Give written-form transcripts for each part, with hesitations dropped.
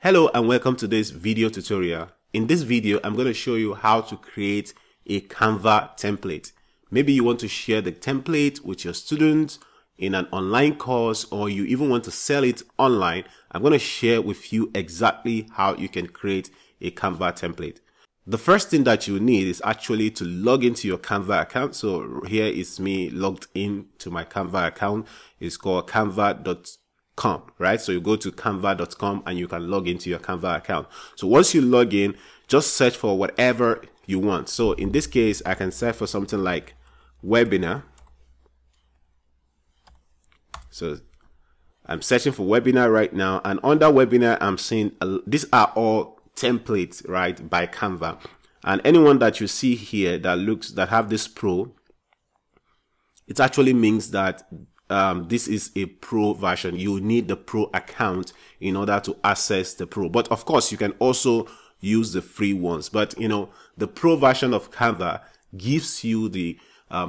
Hello and welcome to this video tutorial. In this video, I'm going to show you how to create a Canva template. Maybe you want to share the template with your students in an online course, or you even want to sell it online. I'm going to share with you exactly how you can create a Canva template. The first thing that you need is actually to log into your Canva account. So here is me logged in to my Canva account. It's called canva.com, right? So you go to canva.com and you can log into your Canva account. So once you log in, just search for whatever you want. So in this case, I can search for something like webinar. So I'm searching for webinar right now, and under webinar, I'm seeing these are all templates, right, by Canva. And anyone that you see here that have this pro, it actually means that this is a pro version. You need the pro account in order to access the pro. But of course, you can also use the free ones. But you know, the pro version of Canva gives you the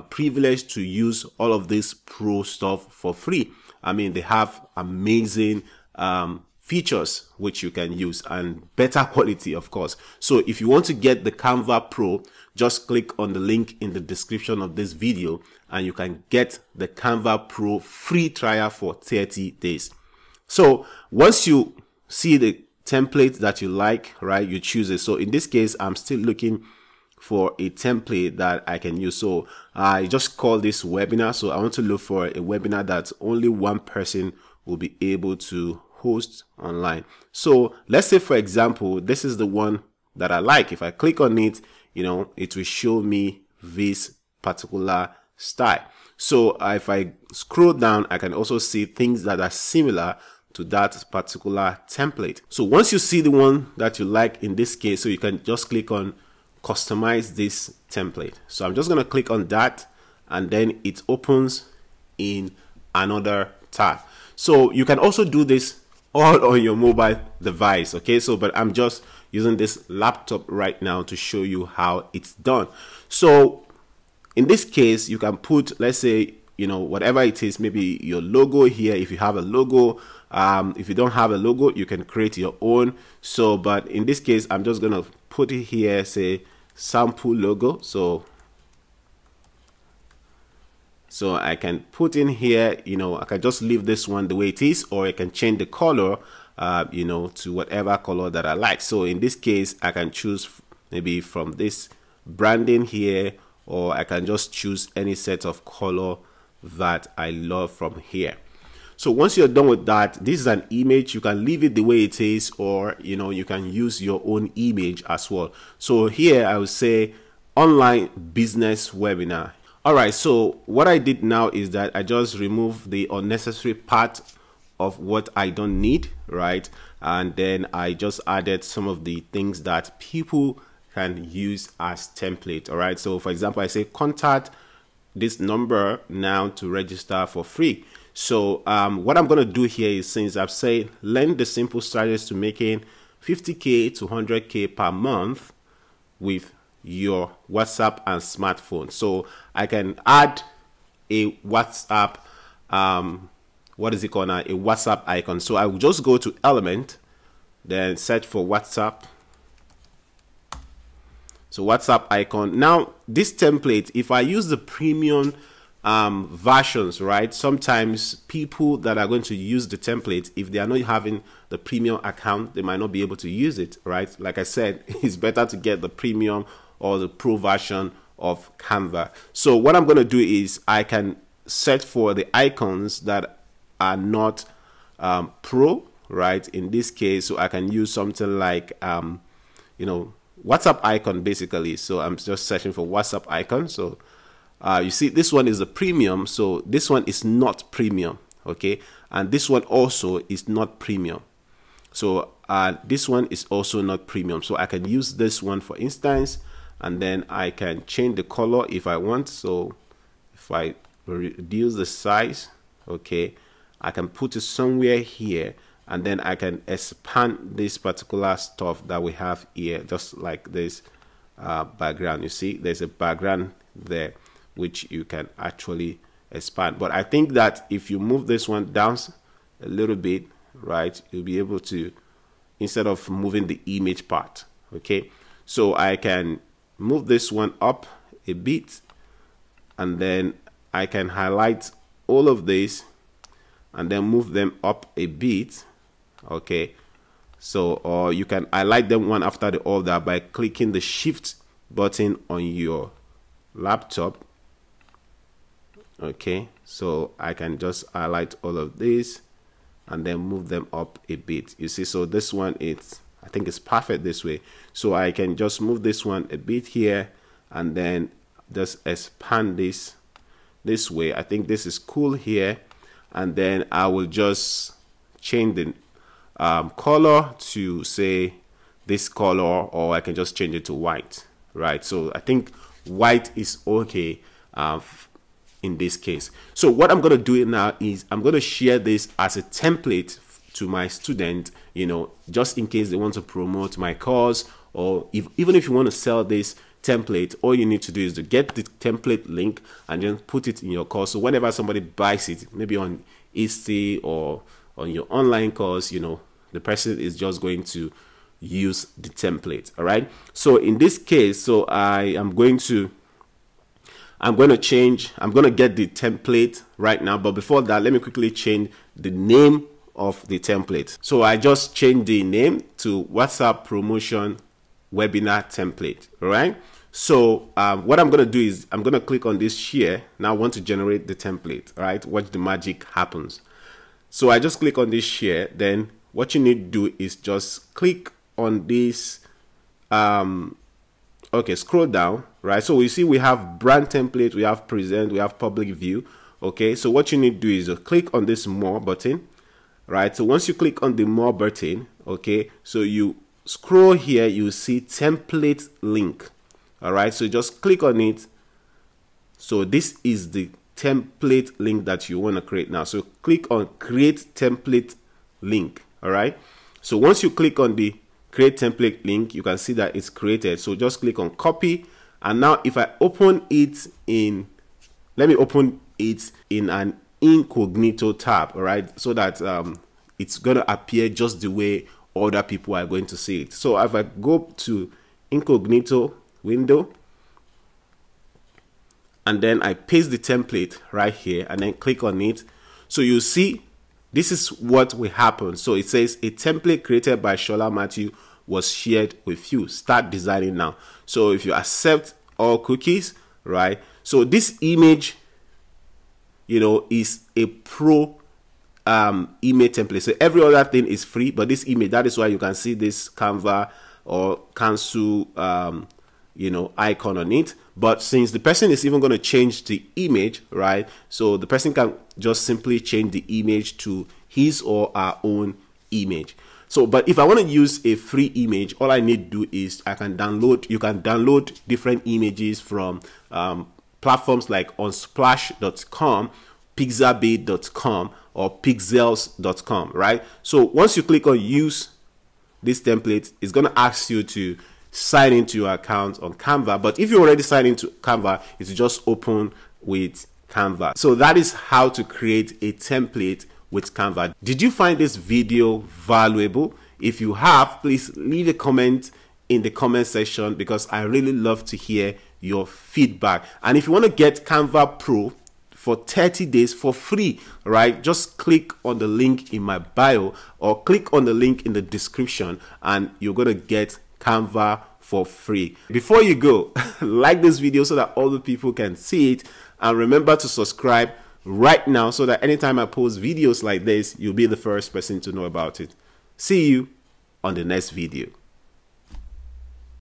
privilege to use all of this pro stuff for free. I mean, they have amazing features which you can use, and better quality, of course. So if you want to get the Canva Pro, just click on the link in the description of this video and you can get the Canva Pro free trial for 30 days. So once you see the template that you like, right, you choose it. So in this case, I'm still looking for a template that I can use. So I just call this webinar. So I want to look for a webinar that only one person will be able to host online. So let's say, for example, this is the one that I like. If I click on it, you know, it will show me this particular style. So if I scroll down, I can also see things that are similar to that particular template. So once you see the one that you like in this case, so you can just click on customize this template. So I'm just going to click on that, and then it opens in another tab. So you can also do this all on your mobile device. Okay, so but I'm just using this laptop right now to show you how it's done. So in this case, you can put, let's say, you know, whatever it is, maybe your logo here if you have a logo. If you don't have a logo, you can create your own. So but in this case, I'm just gonna put it here, say sample logo. So I can put in here, you know, I can just leave this one the way it is, or I can change the color, you know, to whatever color that I like. So in this case, I can choose maybe from this branding here, or I can just choose any set of color that I love from here. So once you're done with that, this is an image. You can leave it the way it is, or, you know, you can use your own image as well. So here I would say online business webinar. All right, so what I did now is that I just removed the unnecessary part of what I don't need, right? And then I just added some of the things that people can use as template. All right, so for example, I say contact this number now to register for free. So what I'm going to do here is, since I've said learn the simple strategies to making 50K to 100K per month with your WhatsApp and smartphone. So I can add a WhatsApp, what is it called now? A WhatsApp icon. So I will just go to element, then search for WhatsApp. So WhatsApp icon. Now this template, if I use the premium versions, right, sometimes people that are going to use the template, if they are not having the premium account, they might not be able to use it, right? Like I said, it's better to get the premium or the pro version of Canva. So what I'm going to do is I can search for the icons that are not pro, right, in this case. So I can use something like you know, WhatsApp icon basically. So I'm just searching for WhatsApp icon. So you see, this one is a premium, so this one is not premium, okay, and this one also is not premium. So this one is also not premium. So I can use this one for instance, and then I can change the color if I want. So if I reduce the size, okay, I can put it somewhere here, and then I can expand this particular stuff that we have here, just like this background. You see, there's a background there which you can actually expand. But I think that if you move this one down a little bit, right, you'll be able to instead of moving the image part. Okay, so I can move this one up a bit, and then I can highlight all of this and then move them up a bit. Okay, so or you can highlight them one after the other by clicking the shift button on your laptop. Okay, so I can just highlight all of this and then move them up a bit. You see, so this one, I think it's perfect this way. So I can just move this one a bit here and then just expand this way. I think this is cool here, and then I will just change the color to say this color, or I can just change it to white, right? So I think white is okay in this case. So what I'm going to do now is I'm going to share this as a template to my student, you know, just in case they want to promote my course, or even if you want to sell this template, all you need to do is to get the template link and then put it in your course. So whenever somebody buys it, maybe on Etsy or on your online course, you know, the person is just going to use the template. All right. So in this case, so I'm going to get the template right now. But before that, let me quickly change the name of the template. So I just changed the name to WhatsApp promotion webinar template. All right. So what I'm going to do is I'm going to click on this share. Now I want to generate the template. All right. Watch the magic happens. So I just click on this share. Then what you need to do is just click on this. Okay, scroll down, right? So we see we have brand template, we have present, we have public view. Okay, so what you need to do is click on this more button, right? So once you click on the more button, okay, so you scroll here, you see template link. All right, so just click on it. So this is the template link that you want to create now. So click on create template link. All right, so once you click on the create template link, you can see that it's created. So just click on copy, and now if I open it in, let me open it in an incognito tab, all right, so that it's going to appear just the way other people are going to see it. So if I go to incognito window and then I paste the template right here and then click on it, so you see this is what will happen. So it says a template created by Shola Matthew was shared with you. Start designing now. So if you accept all cookies, right? So this image, you know, is a pro image template. So every other thing is free, but this image, that is why you can see this Canva or cancel you know, icon on it. But since the person is even going to change the image, right? So the person can just simply change the image to his or her own image. So, but if I want to use a free image, all I need to do is you can download different images from platforms like unsplash.com, pixabay.com, or pixels.com, right? So once you click on use this template, it's going to ask you to sign into your account on Canva. But if you already signed into Canva, it's just open with Canva. So that is how to create a template with Canva. Did you find this video valuable? If you have, please leave a comment in the comment section, because I really love to hear your feedback. And if you want to get Canva Pro for 30 days for free, right, just click on the link in my bio or click on the link in the description and you're going to get Canva for free. Before you go, like this video so that all the people can see it, and remember to subscribe right now so that anytime I post videos like this, you'll be the first person to know about it. See you on the next video.